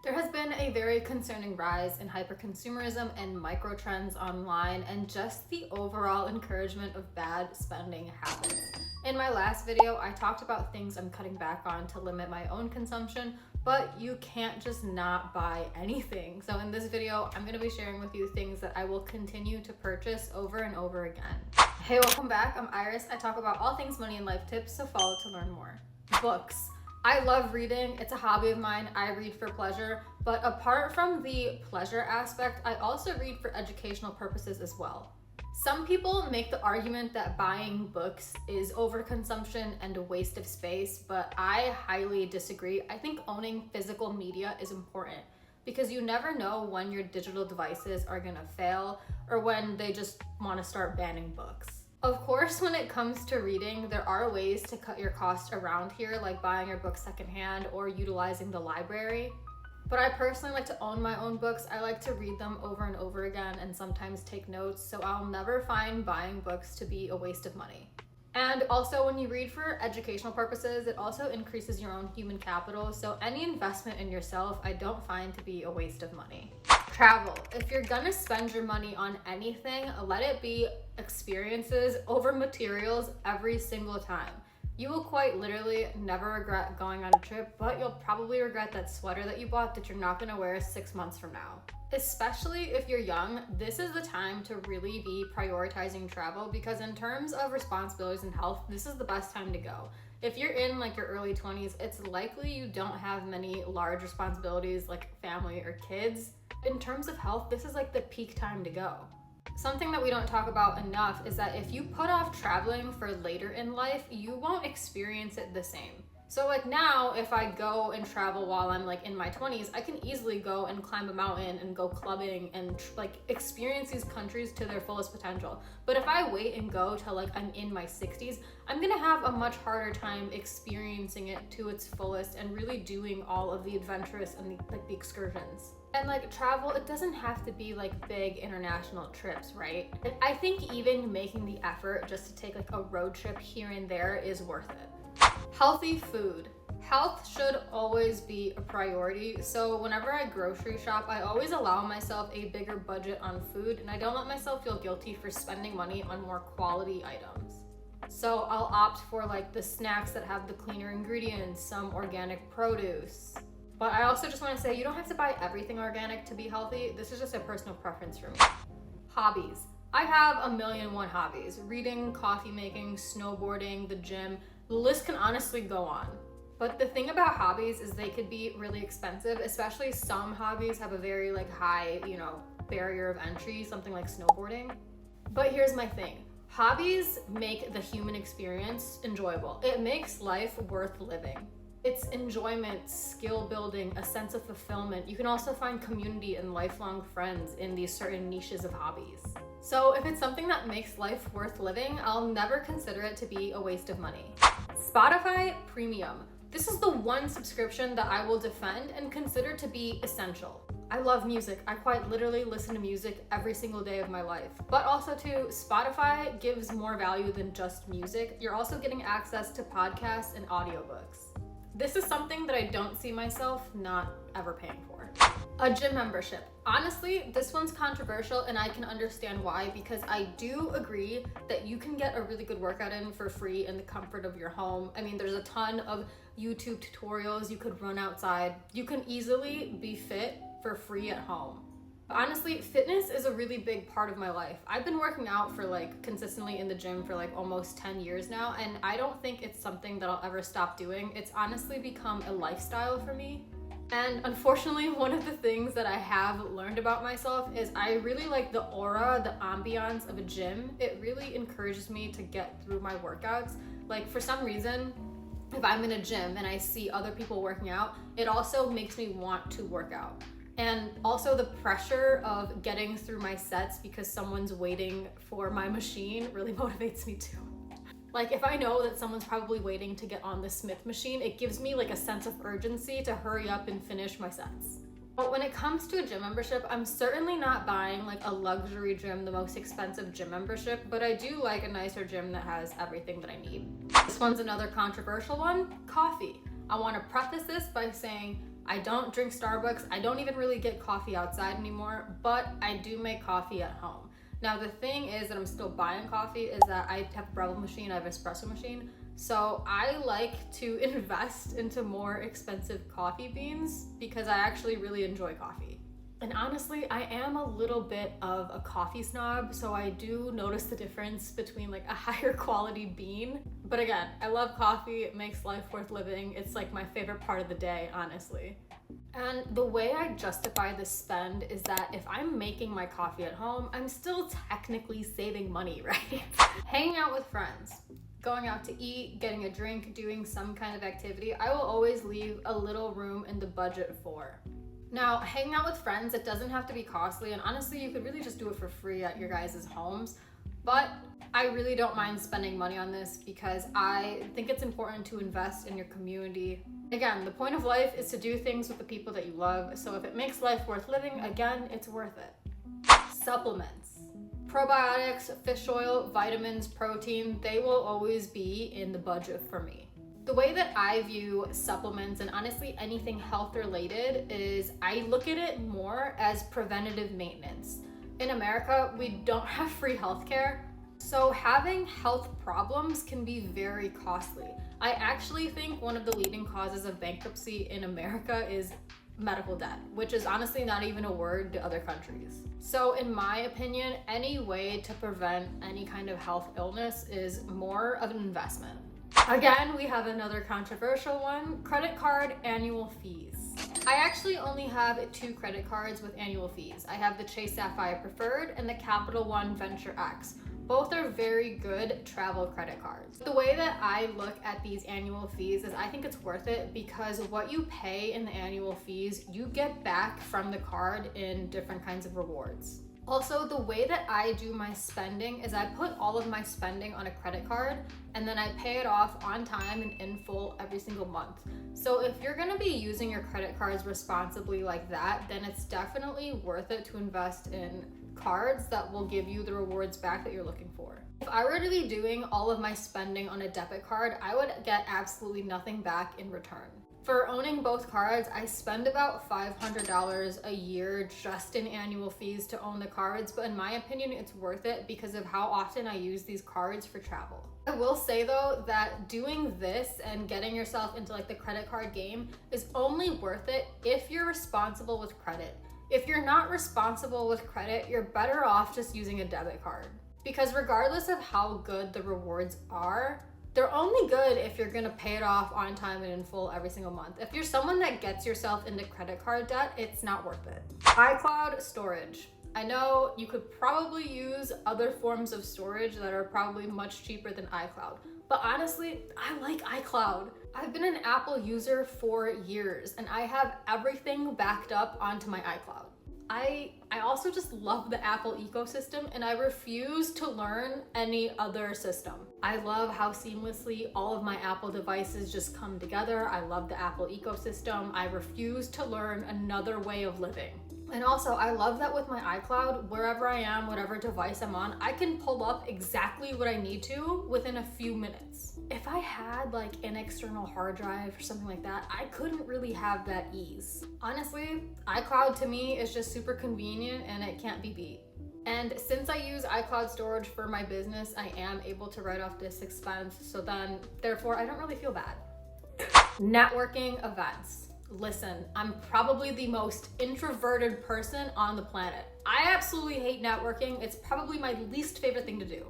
There has been a very concerning rise in hyperconsumerism and microtrends online and just the overall encouragement of bad spending habits. In my last video, I talked about things I'm cutting back on to limit my own consumption, but you can't just not buy anything. So in this video, I'm gonna be sharing with you things that I will continue to purchase over and over again. Hey, welcome back. I'm Iris. I talk about all things money and life tips, so follow to learn more. Books. I love reading. It's a hobby of mine. I read for pleasure, but apart from the pleasure aspect, I also read for educational purposes as well. Some people make the argument that buying books is overconsumption and a waste of space, but I highly disagree. I think owning physical media is important because you never know when your digital devices are gonna fail or when they just want to start banning books. Of course, when it comes to reading, there are ways to cut your costs around here, like buying your books secondhand or utilizing the library. But I personally like to own my own books. I like to read them over and over again and sometimes take notes, so I'll never find buying books to be a waste of money. And also, when you read for educational purposes, it also increases your own human capital, so any investment in yourself I don't find to be a waste of money. Travel. If you're gonna spend your money on anything, let it be experiences over materials every single time. You will quite literally never regret going on a trip, but you'll probably regret that sweater that you bought that you're not gonna wear 6 months from now. Especially if you're young, this is the time to really be prioritizing travel because in terms of responsibilities and health, this is the best time to go. If you're in like your early 20s, it's likely you don't have many large responsibilities like family or kids. In terms of health, this is like the peak time to go. Something that we don't talk about enough is that if you put off traveling for later in life, you won't experience it the same. So like now, if I go and travel while I'm like in my 20s, I can easily go and climb a mountain and go clubbing and like experience these countries to their fullest potential. But if I wait and go till like I'm in my 60s, I'm gonna have a much harder time experiencing it to its fullest and really doing all of the adventurous and the excursions. And like travel, it doesn't have to be like big international trips, right? And I think even making the effort just to take like a road trip here and there is worth it. Healthy food. Health should always be a priority. So whenever I grocery shop, I always allow myself a bigger budget on food and I don't let myself feel guilty for spending money on more quality items. So I'll opt for like the snacks that have the cleaner ingredients, some organic produce. But I also just want to say you don't have to buy everything organic to be healthy. This is just a personal preference for me. Hobbies. I have 1,000,001 hobbies. Reading, coffee making, snowboarding, the gym. The list can honestly go on. But the thing about hobbies is they could be really expensive, especially some hobbies have a very like high, barrier of entry, something like snowboarding. But here's my thing. Hobbies make the human experience enjoyable. It makes life worth living. It's enjoyment, skill building, a sense of fulfillment. You can also find community and lifelong friends in these certain niches of hobbies. So if it's something that makes life worth living, I'll never consider it to be a waste of money. Spotify Premium. This is the one subscription that I will defend and consider to be essential. I love music. I quite literally listen to music every single day of my life. But also too, Spotify gives more value than just music. You're also getting access to podcasts and audiobooks. This is something that I don't see myself not ever paying for. A gym membership. Honestly, this one's controversial and I can understand why because I do agree that you can get a really good workout in for free in the comfort of your home. I mean, there's a ton of YouTube tutorials. You could run outside. You can easily be fit for free at home. Honestly, fitness is a really big part of my life. I've been working out for like consistently in the gym for like almost 10 years now, and I don't think it's something that I'll ever stop doing. It's honestly become a lifestyle for me. And unfortunately, one of the things that I have learned about myself is I really like the aura, the ambiance of a gym. It really encourages me to get through my workouts. Like for some reason, if I'm in a gym and I see other people working out, it also makes me want to work out. And also the pressure of getting through my sets because someone's waiting for my machine really motivates me too. Like if I know that someone's probably waiting to get on the Smith machine, it gives me like a sense of urgency to hurry up and finish my sets. But when it comes to a gym membership, I'm certainly not buying like a luxury gym, the most expensive gym membership, but I do like a nicer gym that has everything that I need. This one's another controversial one, coffee. I want to preface this by saying I don't drink Starbucks. I don't even really get coffee outside anymore, but I do make coffee at home. Now, the thing is that I'm still buying coffee is that I have a Breville machine, I have an espresso machine. So I like to invest into more expensive coffee beans because I actually really enjoy coffee. And honestly, I am a little bit of a coffee snob, so I do notice the difference between like a higher quality bean. But again, I love coffee, it makes life worth living. It's like my favorite part of the day, honestly. And the way I justify this spend is that if I'm making my coffee at home, I'm still technically saving money, right? Hanging out with friends, going out to eat, getting a drink, doing some kind of activity, I will always leave a little room in the budget for. Now, hanging out with friends, it doesn't have to be costly, and honestly, you could really just do it for free at your guys' homes. But I really don't mind spending money on this because I think it's important to invest in your community. Again, the point of life is to do things with the people that you love, so if it makes life worth living, again, it's worth it. Supplements. Probiotics, fish oil, vitamins, protein, they will always be in the budget for me. The way that I view supplements and honestly anything health related is I look at it more as preventative maintenance. In America, we don't have free healthcare, so having health problems can be very costly. I actually think one of the leading causes of bankruptcy in America is medical debt, which is honestly not even a word to other countries. So in my opinion, any way to prevent any kind of health illness is more of an investment. Again, we have another controversial one, credit card annual fees. I actually only have 2 credit cards with annual fees. I have the Chase Sapphire Preferred and the Capital One Venture X. Both are very good travel credit cards. The way that I look at these annual fees is I think it's worth it because what you pay in the annual fees, you get back from the card in different kinds of rewards. Also, the way that I do my spending is I put all of my spending on a credit card and then I pay it off on time and in full every single month. So if you're gonna be using your credit cards responsibly like that, then it's definitely worth it to invest in cards that will give you the rewards back that you're looking for. If I were to be doing all of my spending on a debit card, I would get absolutely nothing back in return. For owning both cards, I spend about $500 a year just in annual fees to own the cards, but in my opinion, it's worth it because of how often I use these cards for travel. I will say though that doing this and getting yourself into like the credit card game is only worth it if you're responsible with credit. If you're not responsible with credit, you're better off just using a debit card. Because regardless of how good the rewards are, they're only good if you're gonna pay it off on time and in full every single month. If you're someone that gets yourself into credit card debt, it's not worth it. iCloud storage. I know you could probably use other forms of storage that are probably much cheaper than iCloud, but honestly, I like iCloud. I've been an Apple user for years and I have everything backed up onto my iCloud. I also just love the Apple ecosystem and I refuse to learn any other system. I love how seamlessly all of my Apple devices just come together. I love the Apple ecosystem. I refuse to learn another way of living. And also, I love that with my iCloud, wherever I am, whatever device I'm on, I can pull up exactly what I need to within a few minutes. If I had like an external hard drive or something like that, I couldn't really have that ease. Honestly, iCloud to me is just super convenient and it can't be beat. And since I use iCloud storage for my business, I am able to write off this expense. So then, therefore, I don't really feel bad. Networking events. Listen, I'm probably the most introverted person on the planet. I absolutely hate networking. It's probably my least favorite thing to do,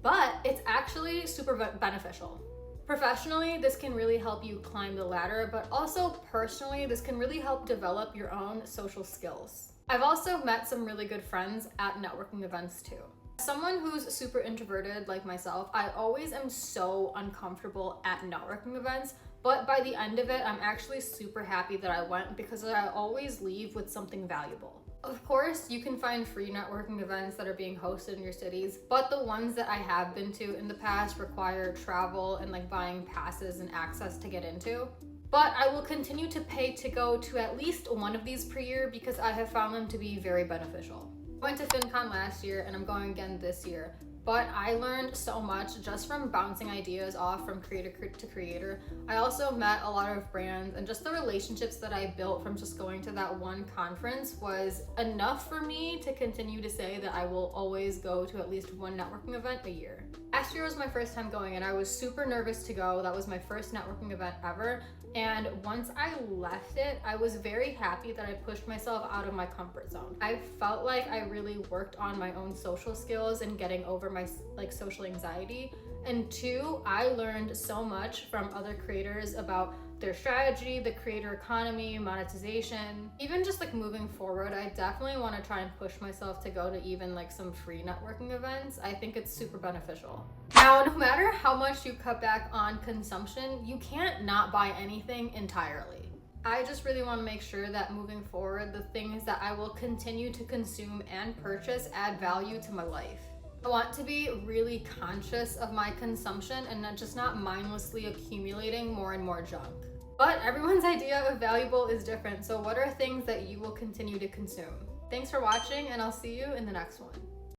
but it's actually super beneficial. Professionally, this can really help you climb the ladder, but also personally, this can really help develop your own social skills. I've also met some really good friends at networking events too. As someone who's super introverted like myself, I always am so uncomfortable at networking events, but by the end of it, I'm actually super happy that I went because I always leave with something valuable. Of course, you can find free networking events that are being hosted in your cities, but the ones that I have been to in the past require travel and like buying passes and access to get into. But I will continue to pay to go to at least one of these per year because I have found them to be very beneficial. I went to FinCon last year and I'm going again this year. but I learned so much just from bouncing ideas off from creator to creator. I also met a lot of brands, and just the relationships that I built from just going to that one conference was enough for me to continue to say that I will always go to at least one networking event a year. Last year was my first time going, and I was super nervous to go. That was my first networking event ever. And once I left it, I was very happy that I pushed myself out of my comfort zone. I felt like I really worked on my own social skills and getting over my social anxiety. And two, I learned so much from other creators about their strategy, the creator economy, monetization. Even just moving forward, I definitely want to try and push myself to go to even some free networking events. I think it's super beneficial. Now, no matter how much you cut back on consumption, you can't not buy anything entirely. I just really want to make sure that moving forward, the things that I will continue to consume and purchase add value to my life. I want to be really conscious of my consumption and not mindlessly accumulating more and more junk. But everyone's idea of valuable is different, so what are things that you will continue to consume? Thanks for watching, and I'll see you in the next one.